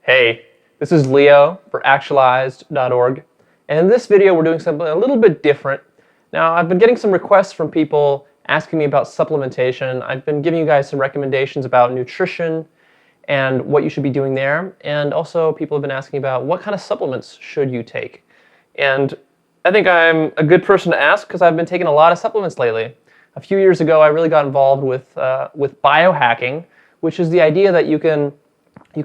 Hey, this is Leo for Actualized.org, and in this video we're doing something a little bit different. Now, I've been getting some requests from people asking me about supplementation. I've been giving you guys some recommendations about nutrition and what you should be doing there, and also people have been asking about what kind of supplements should you take. And I think I'm a good person to ask because I've been taking a lot of supplements lately. A few years ago, I really got involved with biohacking, which is the idea that you can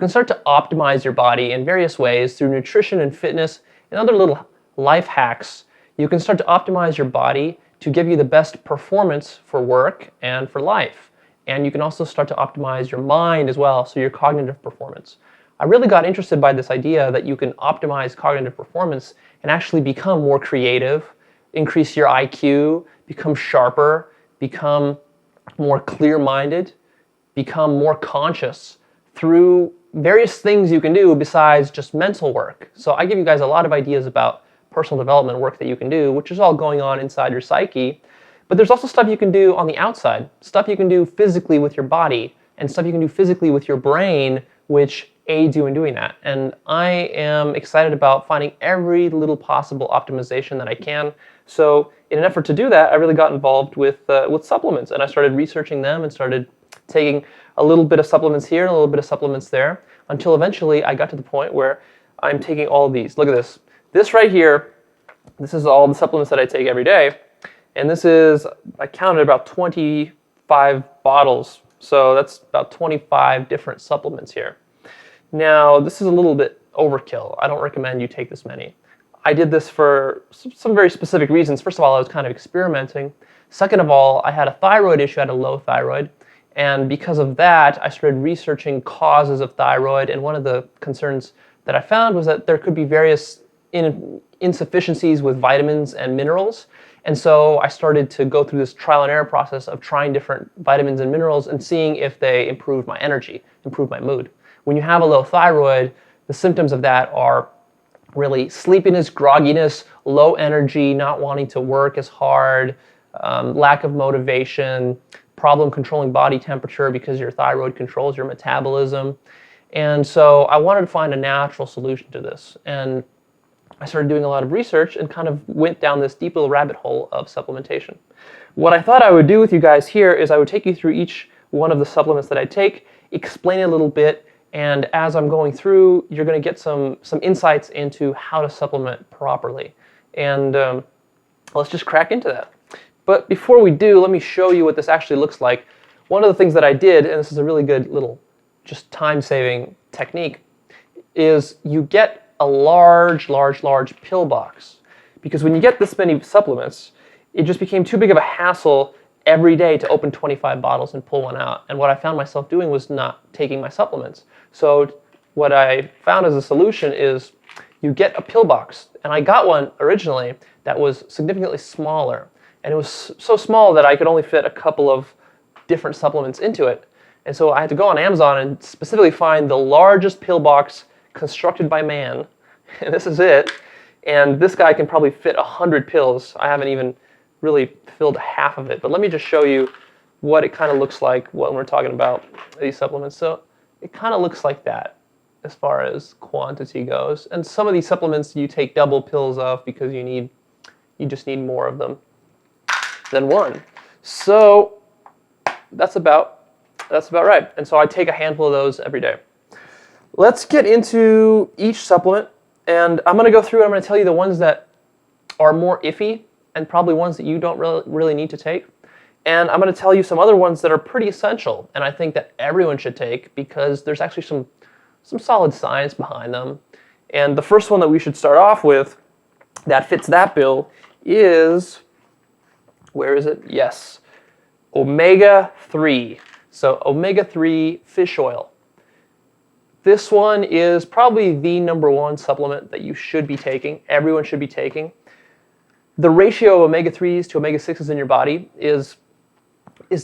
start to optimize your body in various ways through nutrition and fitness and other little life hacks. You can start to optimize your body to give you the best performance for work and for life. And you can also start to optimize your mind as well, so your cognitive performance. I really got interested by this idea that you can optimize cognitive performance and actually become more creative, increase your IQ, become sharper, become more clear-minded, become more conscious through various things you can do besides just mental work. So I give you guys a lot of ideas about personal development work that you can do, which is all going on inside your psyche. But there's also stuff you can do on the outside, stuff you can do physically with your body, and stuff you can do physically with your brain, which aids you in doing that. And I am excited about finding every little possible optimization that I can. So in an effort to do that, I really got involved with supplements, and I started researching them and started taking a little bit of supplements here and a little bit of supplements there, until eventually I got to the point where I'm taking all of these. Look at this. This right here, this is all the supplements that I take every day. And this is, I counted about 25 bottles. So that's about 25 different supplements here. Now, this is a little bit overkill. I don't recommend you take this many. I did this for some very specific reasons. First of all, I was kind of experimenting. Second of all, I had a thyroid issue. I had a low thyroid. And because of that, I started researching causes of thyroid. And one of the concerns that I found was that there could be various insufficiencies with vitamins and minerals. And so I started to go through this trial and error process of trying different vitamins and minerals and seeing if they improved my energy, improved my mood. When you have a low thyroid, the symptoms of that are really sleepiness, grogginess, low energy, not wanting to work as hard, lack of motivation, problem controlling body temperature because your thyroid controls your metabolism. And so I wanted to find a natural solution to this. And I started doing a lot of research and kind of went down this deep little rabbit hole of supplementation. What I thought I would do with you guys here is I would take you through each one of the supplements that I take, explain it a little bit, and as I'm going through, you're going to get some insights into how to supplement properly. And let's just crack into that. But before we do, let me show you what this actually looks like. One of the things that I did, and this is a really good little just time-saving technique, is you get a large pill box. Because when you get this many supplements, it just became too big of a hassle every day to open 25 bottles and pull one out. And what I found myself doing was not taking my supplements. So what I found as a solution is you get a pill box. And I got one originally that was significantly smaller. And it was so small that I could only fit a couple of different supplements into it. And so I had to go on Amazon and specifically find the largest pill box constructed by man. And this is it. And this guy can probably fit 100 pills. I haven't even really filled half of it. But let me just show you what it kind of looks like when we're talking about these supplements. So it kind of looks like that as far as quantity goes. And some of these supplements you take double pills of because you just need more of them than one. So that's about right. And so I take a handful of those every day. Let's get into each supplement, and I'm going to go through and I'm going to tell you the ones that are more iffy and probably ones that you don't really need to take. And I'm going to tell you some other ones that are pretty essential and I think that everyone should take because there's actually some solid science behind them. And the first one that we should start off with that fits that bill is, where is it? Yes, omega-3. So omega-3 fish oil. This one is probably the #1 supplement that you should be taking, everyone should be taking. The ratio of omega-3s to omega-6s in your body is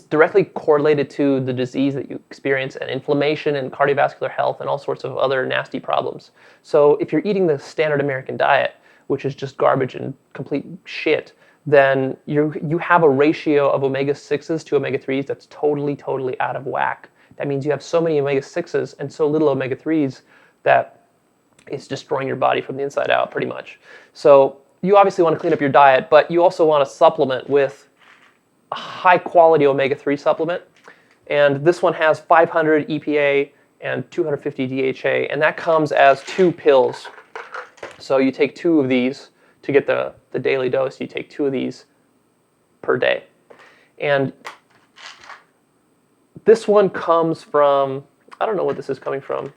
directly correlated to the disease that you experience and inflammation and cardiovascular health and all sorts of other nasty problems. So if you're eating the standard American diet, which is just garbage and complete shit, then you have a ratio of omega-6s to omega-3s that's totally out of whack. That means you have so many omega-6s and so little omega-3s that is destroying your body from the inside out pretty much. So you obviously want to clean up your diet, but you also want to supplement with a high quality omega-3 supplement. And this one has 500 EPA and 250 DHA, and that comes as 2 pills. So you take 2 of these to get the daily dose. You take 2 of these per day. And this one comes from, I don't know what this is coming from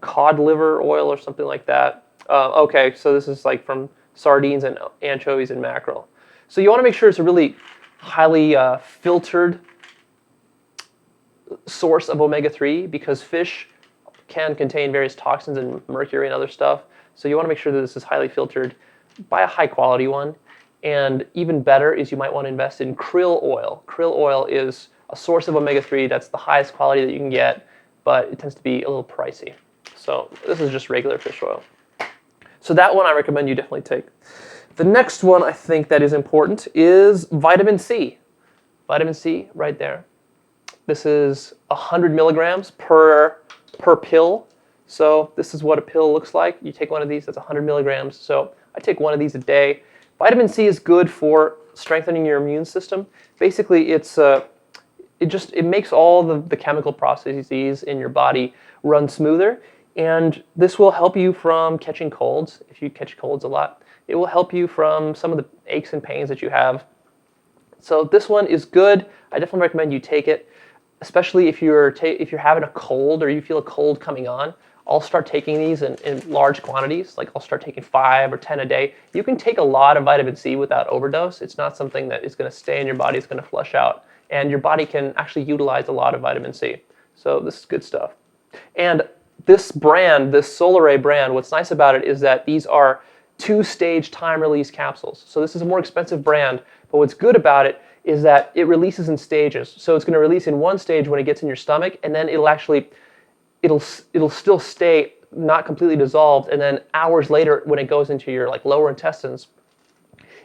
cod liver oil or something like that. Okay, so this is like from sardines and anchovies and mackerel. So you want to make sure it's a really highly filtered source of omega-3, because fish can contain various toxins and mercury and other stuff. So you want to make sure that this is highly filtered. Buy a high quality one. And even better is you might want to invest in krill oil. Krill oil is a source of omega-3 that's the highest quality that you can get, but it tends to be a little pricey. So this is just regular fish oil. So that one I recommend you definitely take. The next one I think that is important is vitamin C. Vitamin C right there. This is 100 milligrams per pill. So this is what a pill looks like. You take one of these, that's 100 milligrams. So I take one of these a day. Vitamin C is good for strengthening your immune system. Basically, it makes all the chemical processes in your body run smoother, and this will help you from catching colds. If you catch colds a lot, it will help you from some of the aches and pains that you have. So this one is good. I definitely recommend you take it, especially if you're having a cold or you feel a cold coming on. I'll start taking these in large quantities. Like I'll start taking 5 or 10 a day. You can take a lot of vitamin C without overdose. It's not something that is going to stay in your body. It's going to flush out. And your body can actually utilize a lot of vitamin C. So this is good stuff. And this brand, this Solare brand, what's nice about it is that these are 2-stage time-release capsules. So this is a more expensive brand, but what's good about it is that it releases in stages. So it's going to release in one stage when it gets in your stomach, and then it'll still stay not completely dissolved, and then hours later when it goes into your lower intestines,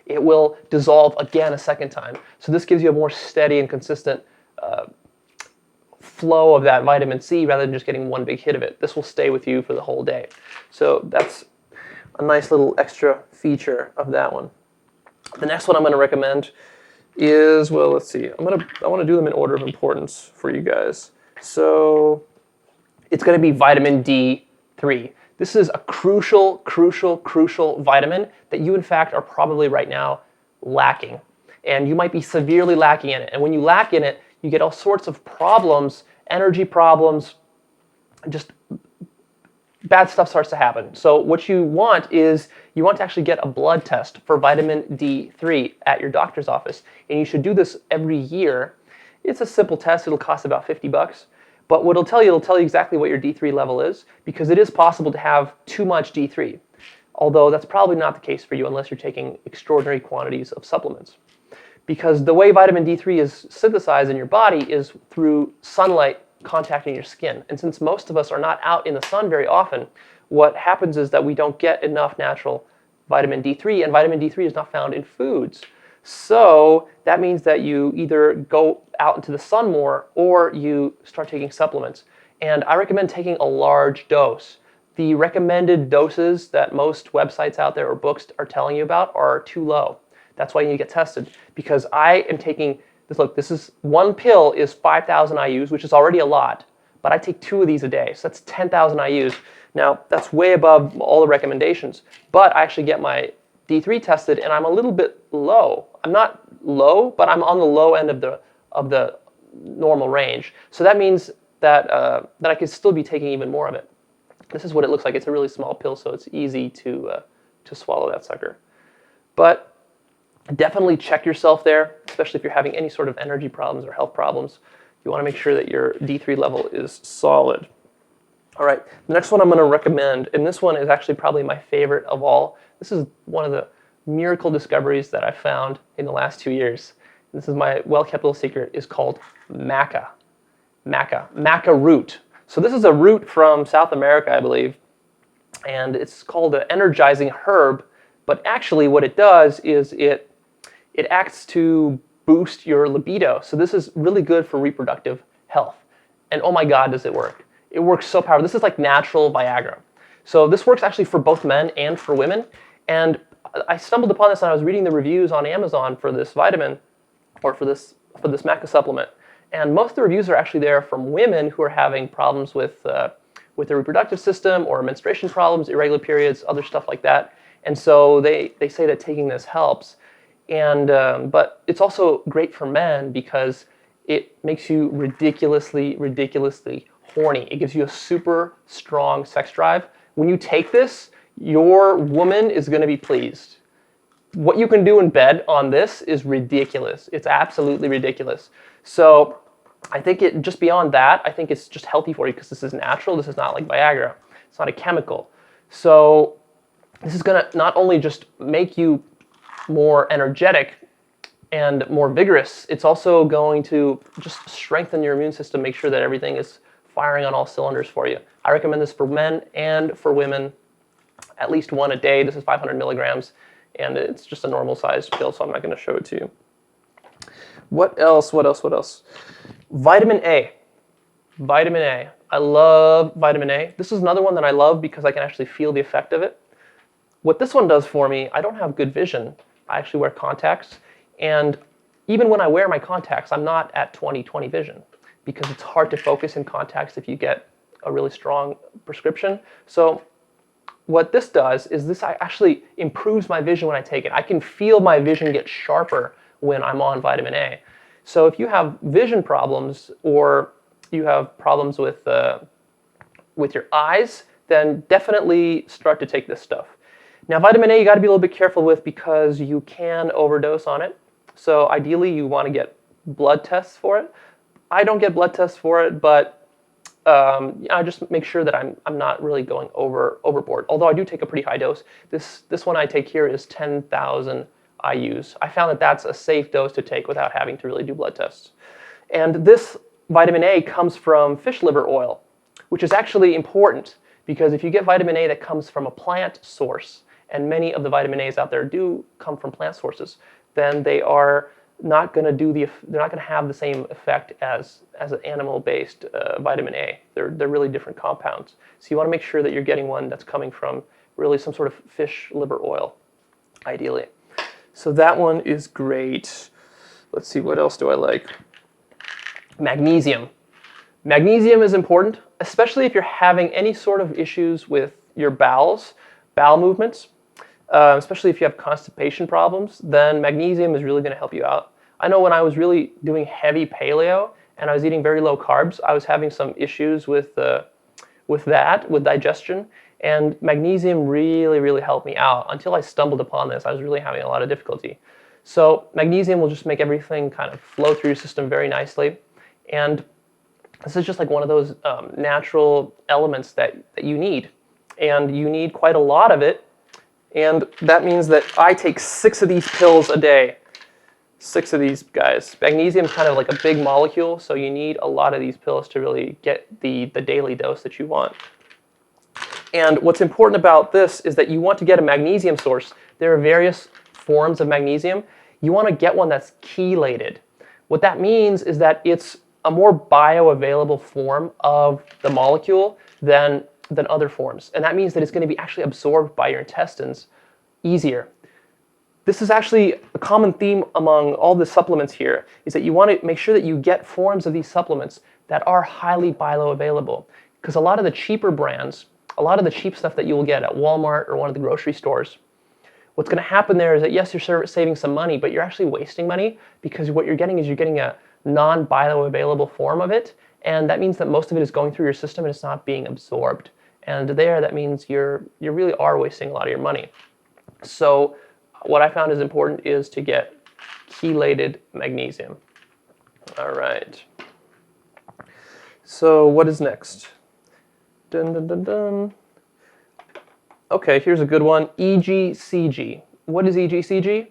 it will dissolve again a second time. So this gives you a more steady and consistent flow of that vitamin C rather than just getting one big hit of it. This will stay with you for the whole day. So that's a nice little extra feature of that one. The next one I'm going to recommend is, well, let's see. I want to do them in order of importance for you guys. So it's going to be vitamin D3. This is a crucial vitamin that you, in fact, are probably right now lacking. And you might be severely lacking in it. And when you lack in it, you get all sorts of problems, energy problems, just bad stuff starts to happen. So what you want is you want to actually get a blood test for vitamin D3 at your doctor's office. And you should do this every year. It's a simple test. It'll cost about $50. But what it'll tell you exactly what your D3 level is, because it is possible to have too much D3. Although that's probably not the case for you unless you're taking extraordinary quantities of supplements. Because the way vitamin D3 is synthesized in your body is through sunlight contacting your skin. And since most of us are not out in the sun very often, what happens is that we don't get enough natural vitamin D3, and vitamin D3 is not found in foods. So that means that you either go out into the sun more or you start taking supplements. And I recommend taking a large dose. The recommended doses that most websites out there or books are telling you about are too low. That's why you need to get tested, because I am taking this. Look, this is one pill is 5,000 IUs, which is already a lot, but I take 2 of these a day, so that's 10,000 IUs. Now, that's way above all the recommendations, but I actually get my D3 tested, and I'm a little bit low. I'm not low, but I'm on the low end of the normal range. So that means that I could still be taking even more of it. This is what it looks like. It's a really small pill, so it's easy to swallow that sucker. But definitely check yourself there, especially if you're having any sort of energy problems or health problems. You want to make sure that your D3 level is solid. All right, the next one I'm going to recommend, and this one is actually probably my favorite of all. This is one of the miracle discoveries that I found in the last 2 years. This is my well-kept little secret, is called maca. Maca root. So this is a root from South America, I believe, and it's called an energizing herb, but actually what it does is it acts to boost your libido. So this is really good for reproductive health. And oh my God, does it work. It works so powerful. This is like natural Viagra. So this works actually for both men and for women. And I stumbled upon this and I was reading the reviews on Amazon for this vitamin, or for this maca supplement. And most of the reviews are actually there from women who are having problems with their reproductive system, or menstruation problems, irregular periods, other stuff like that. And so they say that taking this helps. And but it's also great for men because it makes you ridiculously horny. It gives you a super strong sex drive. When you take this, your woman is going to be pleased. What you can do in bed on this is ridiculous. It's absolutely ridiculous. So I think it, just beyond that, I think it's just healthy for you because this is natural. This is not like Viagra. It's not a chemical. So this is going to not only just make you more energetic and more vigorous, it's also going to just strengthen your immune system, make sure that everything is firing on all cylinders for you. I recommend this for men and for women, at least one a day. This is 500 milligrams, and it's just a normal sized pill, so I'm not going to show it to you. What else? Vitamin A. Vitamin A. I love vitamin A. This is another one that I love because I can actually feel the effect of it. What this one does for me, I don't have good vision. I actually wear contacts, and even when I wear my contacts, I'm not at 20/20 vision because it's hard to focus in contacts if you get a really strong prescription. So what this does is this actually improves my vision when I take it. I can feel my vision get sharper when I'm on vitamin A. So if you have vision problems, or you have problems with your eyes, then definitely start to take this stuff. Now, vitamin A you got to be a little bit careful with because you can overdose on it. So ideally you want to get blood tests for it. I don't get blood tests for it, but I just make sure that I'm not really going overboard. Although I do take a pretty high dose. This one I take here is 10,000 IUs. I found that that's a safe dose to take without having to really do blood tests. And this vitamin A comes from fish liver oil, which is actually important because if you get vitamin A that comes from a plant source, and many of the vitamin A's out there do come from plant sources, then they are not going to have the same effect as an animal-based vitamin A. They're really different compounds. So you want to make sure that you're getting one that's coming from really some sort of fish liver oil, ideally. So that one is great. Let's see, what else do I like? Magnesium. Magnesium is important, especially if you're having any sort of issues with your bowel movements. Especially if you have constipation problems, then magnesium is really going to help you out. I know when I was really doing heavy paleo and I was eating very low carbs, I was having some issues with digestion, and magnesium really helped me out. Until I stumbled upon this, I was really having a lot of difficulty. So magnesium will just make everything kind of flow through your system very nicely, and this is just like one of those natural elements that you need, and you need quite a lot of it. And that means that I take 6 of these pills a day. 6 of these guys. Magnesium is kind of like a big molecule, so you need a lot of these pills to really get the daily dose that you want. And what's important about this is that you want to get a magnesium source. There are various forms of magnesium. You want to get one that's chelated. What that means is that it's a more bioavailable form of the molecule than other forms. And that means that it's going to be actually absorbed by your intestines easier. This is actually a common theme among all the supplements here, is that you want to make sure that you get forms of these supplements that are highly bioavailable. Because a lot of the cheaper brands, a lot of the cheap stuff that you will get at Walmart or one of the grocery stores, what's going to happen there is that yes, you're saving some money, but you're actually wasting money because what you're getting is you're getting a non-bioavailable form of it. And that means that most of it is going through your system and it's not being absorbed. And that means you really are wasting a lot of your money. So what I found is important is to get chelated magnesium. All right. So what is next? Okay, here's a good one. EGCG. What is EGCG?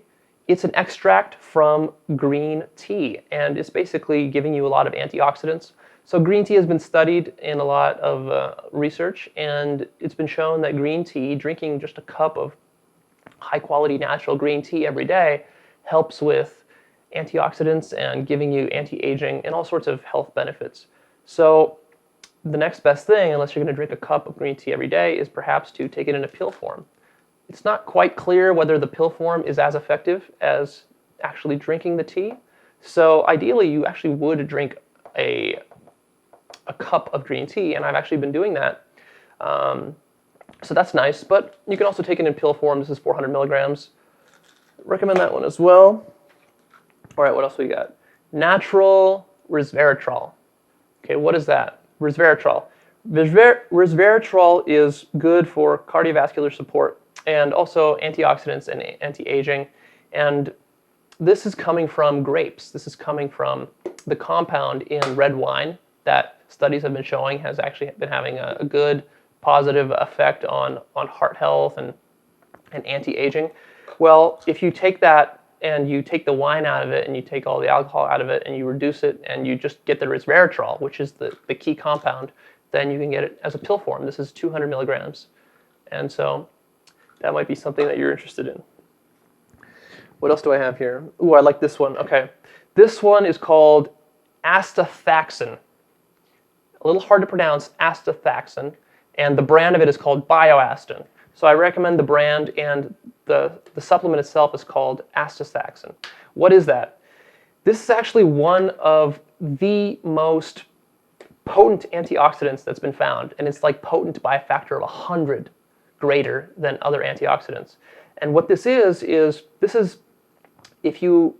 It's an extract from green tea, and it's basically giving you a lot of antioxidants. So green tea has been studied in a lot of research, and it's been shown that green tea, drinking just a cup of high-quality natural green tea every day, helps with antioxidants and giving you anti-aging and all sorts of health benefits. So the next best thing, unless you're going to drink a cup of green tea every day, is perhaps to take it in a pill form. It's not quite clear whether the pill form is as effective as actually drinking the tea. So ideally, you actually would drink a cup of green tea, and I've actually been doing that. So that's nice, but you can also take it in pill form. This is 400 milligrams. Recommend that one as well. All right, what else we got? Natural Resveratrol. Okay, what is that? Resveratrol. Resveratrol is good for cardiovascular support and also antioxidants and anti-aging. And this is coming from grapes. This is coming from the compound in red wine that studies have been showing has actually been having a good positive effect on heart health and anti-aging. Well, if you take that and you take the wine out of it and you take all the alcohol out of it and you reduce it and you just get the resveratrol, which is the key compound, then you can get it as a pill form. This is 200 milligrams. And so that might be something that you're interested in. What else do I have here? Ooh, I like this one. Okay. This one is called astathaxin. A little hard to pronounce, astathaxin. And the brand of it is called Bioastin. So I recommend the brand, and the supplement itself is called astathaxin. What is that? This is actually one of the most potent antioxidants that's been found, and it's like potent by a factor of 100 greater than other antioxidants. And what this is if you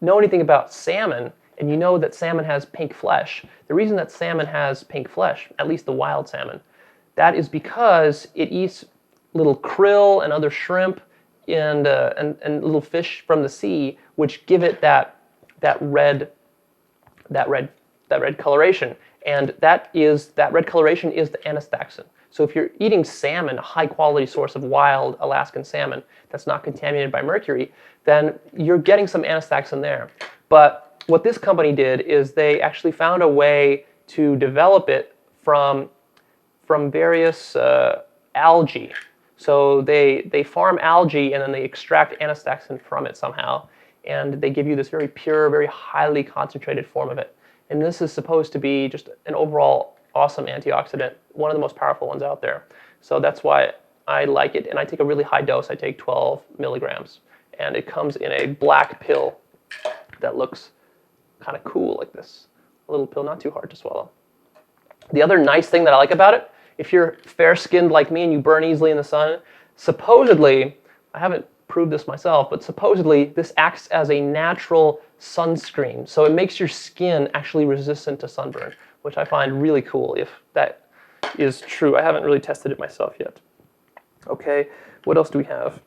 know anything about salmon, and you know that salmon has pink flesh, the reason that salmon has pink flesh, at least the wild salmon, that is because it eats little krill and other shrimp and little fish from the sea, which give it that red coloration. And that red coloration is the astathaxin. So if you're eating salmon, a high quality source of wild Alaskan salmon that's not contaminated by mercury, then you're getting some astathaxin there. But what this company did is they actually found a way to develop it from various algae. So they farm algae and then they extract astathaxin from it somehow, and they give you this very pure, very highly concentrated form of it. And this is supposed to be just an overall awesome antioxidant, one of the most powerful ones out there. So that's why I like it, and I take a really high dose. I take 12 milligrams, and it comes in a black pill that looks kind of cool like this. A little pill, not too hard to swallow. The other nice thing that I like about it, if you're fair-skinned like me and you burn easily in the sun, supposedly, I haven't proved this myself, but supposedly this acts as a natural sunscreen. So it makes your skin actually resistant to sunburn, which I find really cool if that is true. I haven't really tested it myself yet. Okay, what else do we have?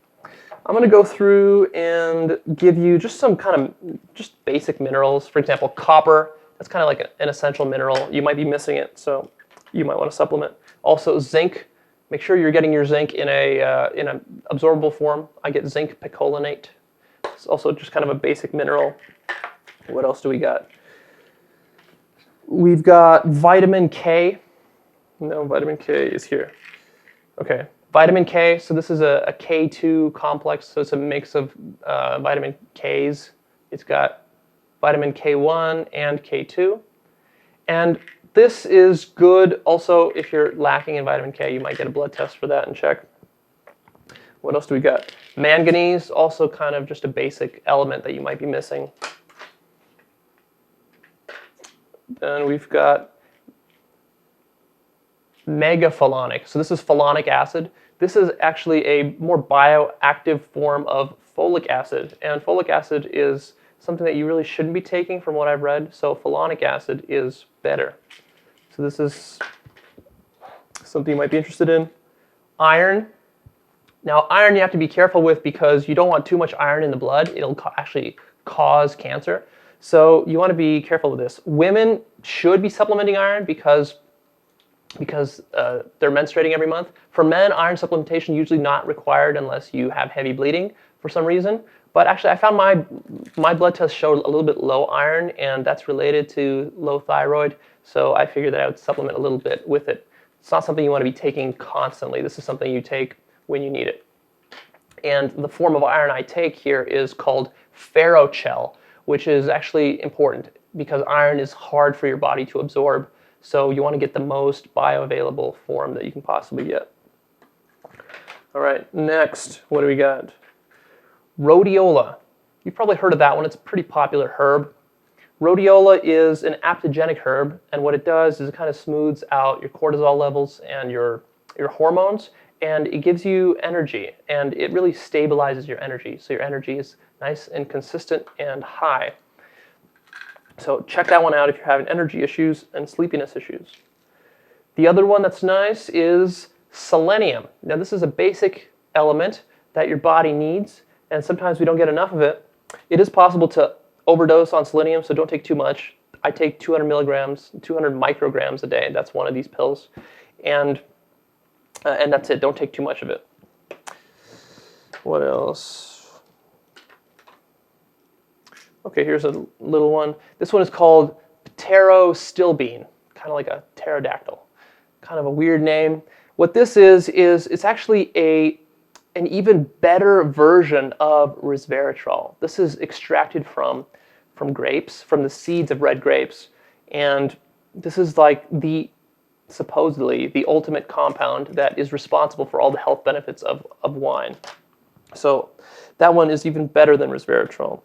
I'm going to go through and give you just some kind of just basic minerals. For example, copper. That's kind of like an essential mineral. You might be missing it, so you might want to supplement. Also, zinc. Make sure you're getting your zinc in an absorbable form. I get zinc picolinate. It's also just kind of a basic mineral. What else do we got? We've got vitamin K. No, vitamin K is here. Okay, vitamin K. So this is a K2 complex. So it's a mix of vitamin Ks. It's got vitamin K1 and K2. And this is good also if you're lacking in vitamin K. You might get a blood test for that and check. What else do we got? Manganese, also kind of just a basic element that you might be missing. Then we've got megaphalonic. So this is phalonic acid. This is actually a more bioactive form of folic acid. And folic acid is something that you really shouldn't be taking from what I've read. So phalonic acid is better. So this is something you might be interested in. Iron. Now iron you have to be careful with because you don't want too much iron in the blood. It'll actually cause cancer. So you want to be careful with this. Women should be supplementing iron because they're menstruating every month. For men, iron supplementation usually not required unless you have heavy bleeding for some reason. But actually, I found my blood test showed a little bit low iron, and that's related to low thyroid. So I figured that I would supplement a little bit with it. It's not something you want to be taking constantly. This is something you take when you need it. And the form of iron I take here is called ferrochel, which is actually important because iron is hard for your body to absorb. So you want to get the most bioavailable form that you can possibly get. All right, next, what do we got? Rhodiola. You've probably heard of that one. It's a pretty popular herb. Rhodiola is an aptogenic herb, and what it does is it kind of smooths out your cortisol levels and your hormones, and it gives you energy, and it really stabilizes your energy. So your energy is nice and consistent and high. So check that one out if you're having energy issues and sleepiness issues. The other one that's nice is selenium. Now this is a basic element that your body needs, and sometimes we don't get enough of it. It is possible to overdose on selenium, so don't take too much. I take 200 milligrams, 200 micrograms a day. That's one of these pills. And that's it. Don't take too much of it. What else? Okay, here's a little one. This one is called pterostilbene, kind of like a pterodactyl. Kind of a weird name. What this is it's actually an even better version of resveratrol. This is extracted from grapes, from the seeds of red grapes, and this is like supposedly the ultimate compound that is responsible for all the health benefits of wine. So that one is even better than resveratrol.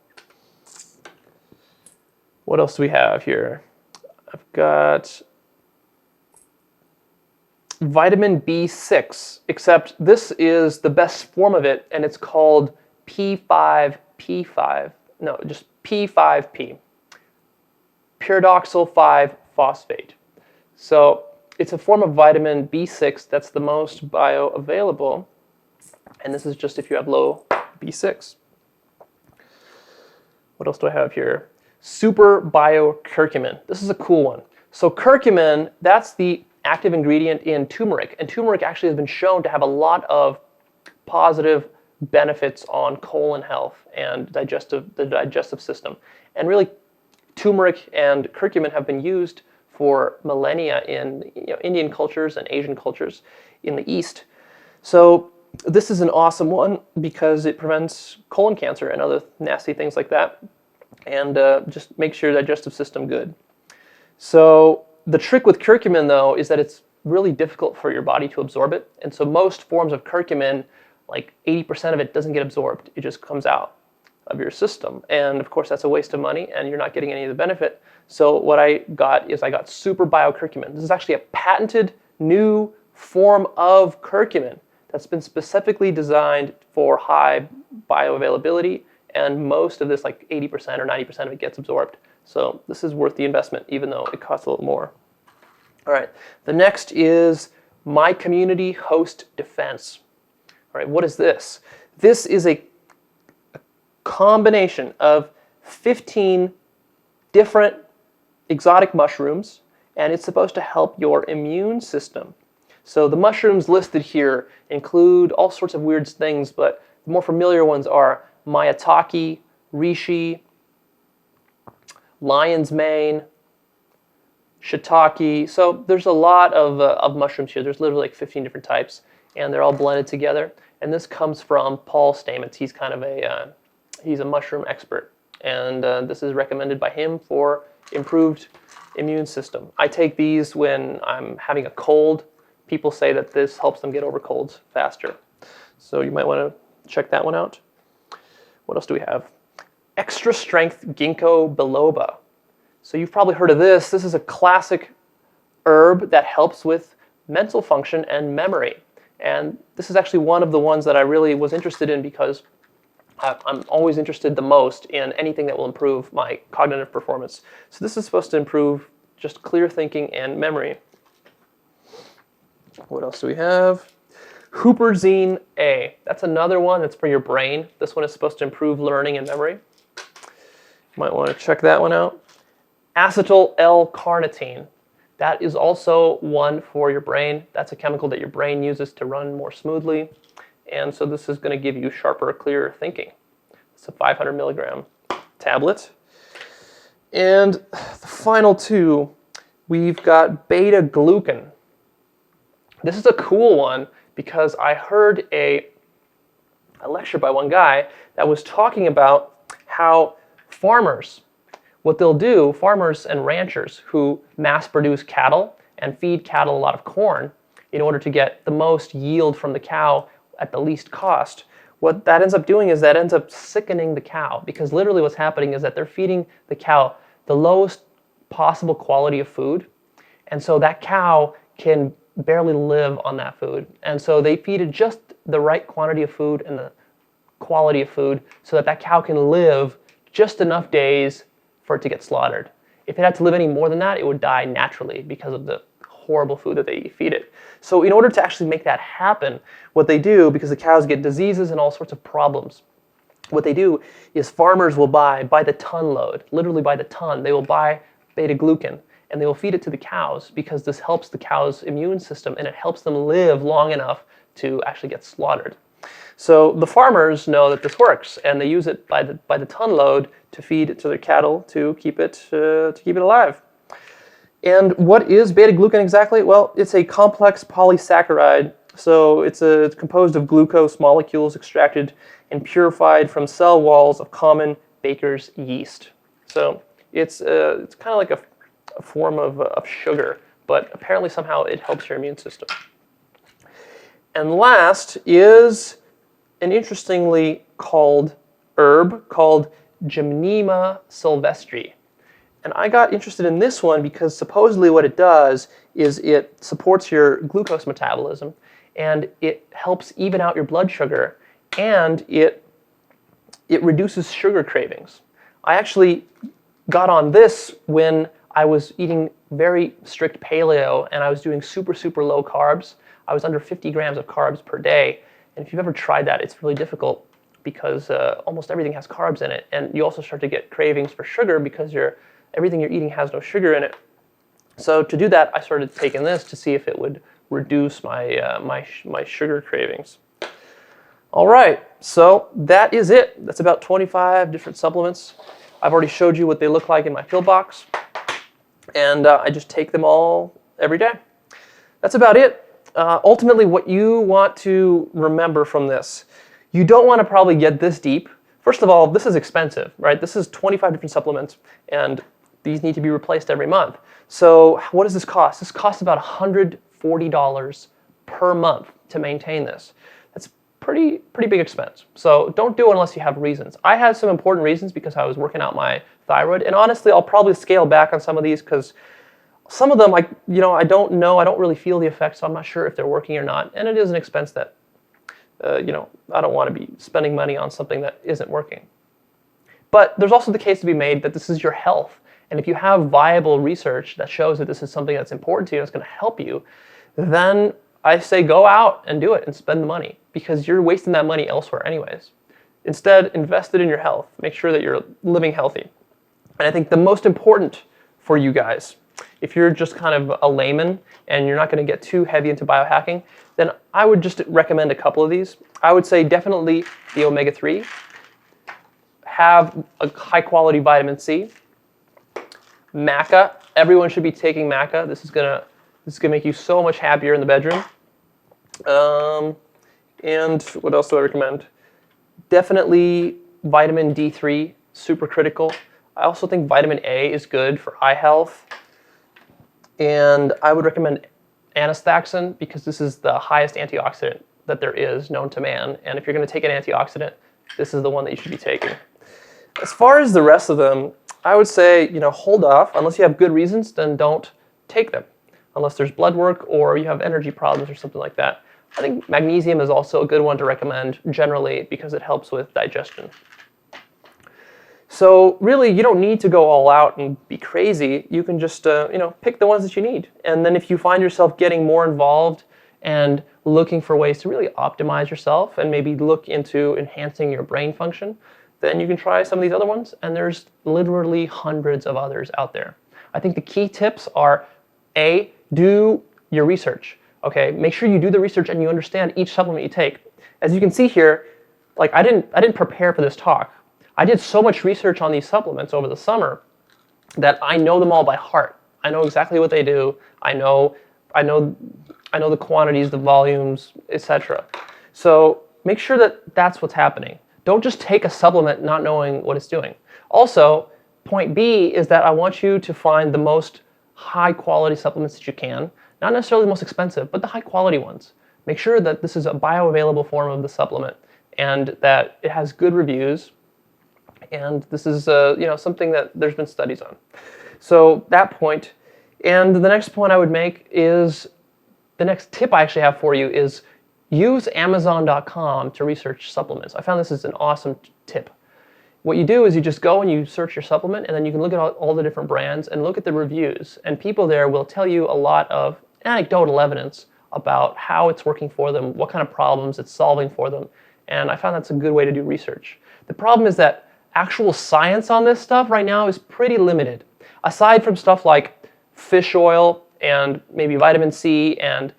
What else do we have here? I've got vitamin B6, except this is the best form of it, and it's called P5P5. No, just P5P, pyridoxal 5-phosphate. So it's a form of vitamin B6 that's the most bioavailable, and this is just if you have low B6. What else do I have here? Super biocurcumin. This is a cool one. So curcumin, that's the active ingredient in turmeric, and turmeric actually has been shown to have a lot of positive benefits on colon health and the digestive system. And really, turmeric and curcumin have been used for millennia in Indian cultures and Asian cultures in the East. So this is an awesome one because it prevents colon cancer and other nasty things like that, and just makes your digestive system good. So the trick with curcumin, though, is that it's really difficult for your body to absorb it, and so most forms of curcumin, like 80% of it doesn't get absorbed. It just comes out of your system, and of course that's a waste of money, and you're not getting any of the benefit. So what I got super biocurcumin. This is actually a patented new form of curcumin that's been specifically designed for high bioavailability, and most of this, like 80% or 90% of it, gets absorbed. So this is worth the investment, even though it costs a little more. All right, the next is My Community Host Defense. All right, what is this? This is a combination of 15 different exotic mushrooms, and it's supposed to help your immune system. So the mushrooms listed here include all sorts of weird things, but the more familiar ones are maitake, reishi, lion's mane, shiitake. So there's a lot of mushrooms here. There's literally like 15 different types, and they're all blended together. And this comes from Paul Stamets. He's kind of he's a mushroom expert, and this is recommended by him for improved immune system. I take these when I'm having a cold. People say that this helps them get over colds faster. So you might want to check that one out. What else do we have? Extra strength ginkgo biloba. So you've probably heard of this. This is a classic herb that helps with mental function and memory. And this is actually one of the ones that I really was interested in because I'm always interested the most in anything that will improve my cognitive performance. So this is supposed to improve just clear thinking and memory. What else do we have? Huperzine A. That's another one that's for your brain. This one is supposed to improve learning and memory. You might want to check that one out. Acetyl L-carnitine. That is also one for your brain. That's a chemical that your brain uses to run more smoothly. And so this is going to give you sharper, clearer thinking. It's a 500 milligram tablet. And the final two, we've got beta-glucan. This is a cool one because I heard a lecture by one guy that was talking about how farmers what they'll do, farmers and ranchers who mass produce cattle and feed cattle a lot of corn in order to get the most yield from the cow at the least cost, what that ends up doing is that ends up sickening the cow, because literally what's happening is that they're feeding the cow the lowest possible quality of food, and so that cow can barely live on that food. And so they feed it just the right quantity of food and the quality of food so that that cow can live just enough days for it to get slaughtered. If it had to live any more than that, it would die naturally because of the horrible food that they feed it. So in order to actually make that happen, what they do, because the cows get diseases and all sorts of problems, what they do is farmers will buy by the ton load, literally by the ton, they will buy beta-glucan, and they will feed it to the cows because this helps the cow's immune system and it helps them live long enough to actually get slaughtered. So the farmers know that this works, and they use it by the ton load to feed it to their cattle to keep it alive. And what is beta-glucan exactly? Well, it's a complex polysaccharide. So it's composed of glucose molecules extracted and purified from cell walls of common baker's yeast. So it's kind of like a form of sugar, but apparently somehow it helps your immune system. And last is an interestingly called herb called Gymnema sylvestre. And I got interested in this one because supposedly what it does is it supports your glucose metabolism, and it helps even out your blood sugar, and it reduces sugar cravings. I actually got on this when I was eating very strict paleo and I was doing super low carbs. I was under 50 grams of carbs per day. And if you've ever tried that, it's really difficult because almost everything has carbs in it. And you also start to get cravings for sugar because everything you're eating has no sugar in it. So to do that, I started taking this to see if it would reduce my sugar cravings. All right, so that is it. That's about 25 different supplements. I've already showed you what they look like in my pill box, and I just take them all every day. That's about it. Ultimately, what you want to remember from this, you don't want to probably get this deep. First of all, this is expensive, right? This is 25 different supplements, and these need to be replaced every month. So what does this cost? This costs about $140 per month to maintain this. That's pretty big expense. So don't do it unless you have reasons. I had some important reasons because I was working out my thyroid, and honestly, I'll probably scale back on some of these because some of them, I don't know, I don't really feel the effects, so I'm not sure if they're working or not. And it is an expense that, I don't want to be spending money on something that isn't working. But there's also the case to be made that this is your health. And if you have viable research that shows that this is something that's important to you and it's going to help you, then I say go out and do it and spend the money, because you're wasting that money elsewhere anyways. Instead, invest it in your health. Make sure that you're living healthy. And I think the most important for you guys, if you're just kind of a layman and you're not going to get too heavy into biohacking, then I would just recommend a couple of these. I would say definitely the omega-3. Have a high-quality vitamin C. Maca. Everyone should be taking maca. This is gonna make you so much happier in the bedroom. And what else do I recommend? Definitely vitamin D3, super critical. I also think vitamin A is good for eye health. And I would recommend anistaxin because this is the highest antioxidant that there is known to man. And if you're going to take an antioxidant, this is the one that you should be taking. As far as the rest of them, I would say, hold off. Unless you have good reasons, then don't take them. Unless there's blood work or you have energy problems or something like that. I think magnesium is also a good one to recommend generally because it helps with digestion. So really, you don't need to go all out and be crazy. You can just, pick the ones that you need. And then if you find yourself getting more involved and looking for ways to really optimize yourself and maybe look into enhancing your brain function, then you can try some of these other ones. And there's literally hundreds of others out there. I think the key tips are, A, do your research. Okay, make sure you do the research and you understand each supplement you take. As you can see here, I didn't prepare for this talk. I did so much research on these supplements over the summer that I know them all by heart. I know exactly what they do. I know the quantities, the volumes, etc. So make sure that that's what's happening. Don't just take a supplement not knowing what it's doing. Also, point B is that I want you to find the most high quality supplements that you can. Not necessarily the most expensive, but the high quality ones. Make sure that this is a bioavailable form of the supplement and that it has good reviews. And this is something that there's been studies on. So that point. And the next point I would make is, the next tip I actually have for you is use Amazon.com to research supplements. I found this is an awesome tip. What you do is you just go and you search your supplement, and then you can look at all the different brands and look at the reviews. And people there will tell you a lot of anecdotal evidence about how it's working for them, what kind of problems it's solving for them. And I found that's a good way to do research. The problem is that actual science on this stuff right now is pretty limited. Aside from stuff like fish oil and maybe vitamin C and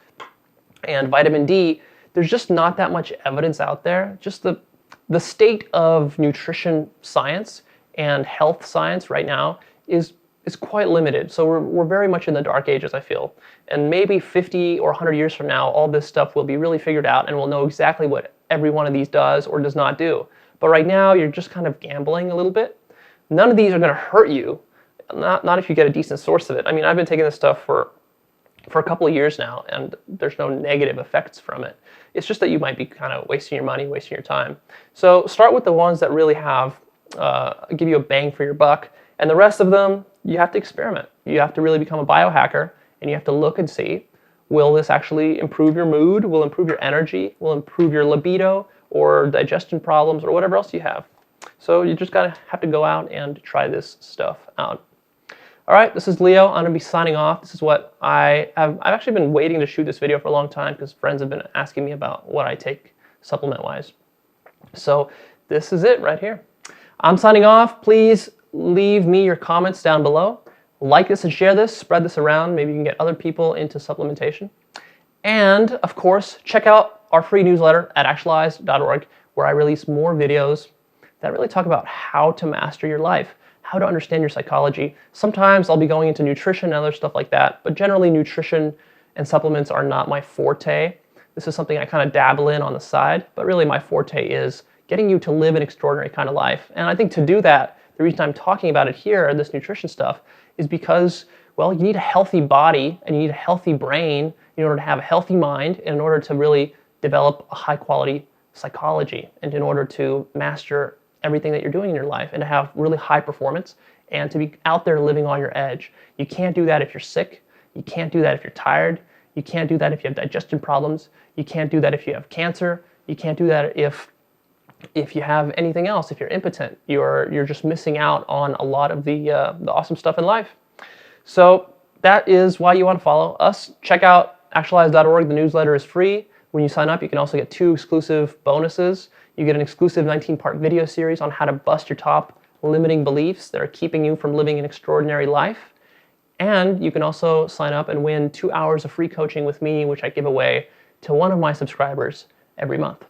vitamin D, there's just not that much evidence out there. Just the state of nutrition science and health science right now is quite limited. So we're very much in the dark ages, I feel. And maybe 50 or 100 years from now, all this stuff will be really figured out and we'll know exactly what every one of these does or does not do. But right now, you're just kind of gambling a little bit. None of these are going to hurt you, not if you get a decent source of it. I mean, I've been taking this stuff for a couple of years now, and there's no negative effects from it. It's just that you might be kind of wasting your money, wasting your time. So start with the ones that really have give you a bang for your buck, and the rest of them, you have to experiment. You have to really become a biohacker, and you have to look and see, will this actually improve your mood, will improve your energy, will improve your libido, or digestion problems, or whatever else you have. So you just have to go out and try this stuff out. All right, this is Leo. I'm going to be signing off. This is what I've actually been waiting to shoot this video for a long time because friends have been asking me about what I take supplement-wise. So this is it right here. I'm signing off. Please leave me your comments down below. Like this and share this. Spread this around. Maybe you can get other people into supplementation. And, of course, check out our free newsletter at Actualized.org, where I release more videos that really talk about how to master your life, how to understand your psychology. Sometimes I'll be going into nutrition and other stuff like that, but generally nutrition and supplements are not my forte. This is something I kind of dabble in on the side, but really my forte is getting you to live an extraordinary kind of life. And I think to do that, the reason I'm talking about it here, this nutrition stuff, is because, well, you need a healthy body and you need a healthy brain in order to have a healthy mind, and in order to really develop a high quality psychology, and in order to master everything that you're doing in your life and to have really high performance and to be out there living on your edge. You can't do that if you're sick. You can't do that if you're tired. You can't do that if you have digestion problems. You can't do that if you have cancer. You can't do that if you have anything else. If you're impotent, you're just missing out on a lot of the awesome stuff in life. So that is why you want to follow us. Check out Actualized.org. The newsletter is free. When you sign up, you can also get 2 exclusive bonuses. You get an exclusive 19-part video series on how to bust your top limiting beliefs that are keeping you from living an extraordinary life. And you can also sign up and win 2 hours of free coaching with me, which I give away to one of my subscribers every month.